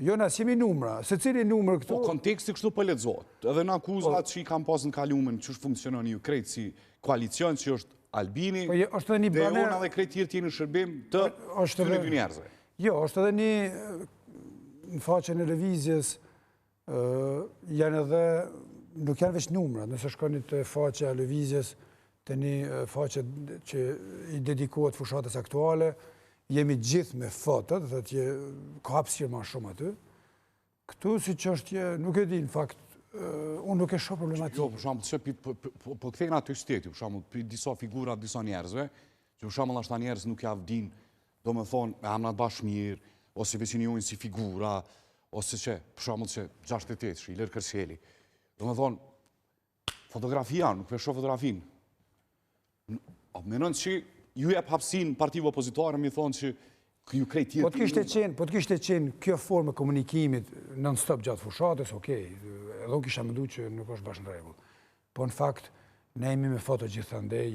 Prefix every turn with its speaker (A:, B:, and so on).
A: Jo, na s'jemi numra. Se cili numër këtu...
B: Po, konteksti kështu për lexohet. Edhe në akuzat që i kam pas në kalumen, që është funksionon ju krejtë si koalicion që është Albini, dhe ona dhe krejtë tjerë tjenë në shërbim të këtyre dy njerëzve.
A: Jo, është edhe një në faqen e lëvizjes, janë edhe, nuk janë veç numra, nëse shkoni të faqe e lëvizjes, të një faqe që i dedikohet fushatës aktuale, jemi gjithë me fotot, dhe që ka hapësirë ma shumë aty. Këtu si që është, nuk e di, në fakt, unë nuk e shoh problematikë.
B: Jo, për shumë, që po këthejnë aty shteti, për shumë, për disa figura, disa njerëzve, që për shumë, ashta njerëz nuk javë din, do me thonë, e amnat bashkë mirë, ose besinjojnë si figura, ose që, për shumë, që 68, që i lërë Kërseli. Do me thonë, fotografia, nuk për shoh fotografin. Menon që ju jep hapsin partive opozitare, mi thonë që ju krejt tjetë...
A: Po të kishte qenë kjo formë e komunikimit non-stop gjatë fushatës, okej, edhe kisha mendu që nuk është bashkë në regull. Po në fakt, ne jemi me foto gjithandej,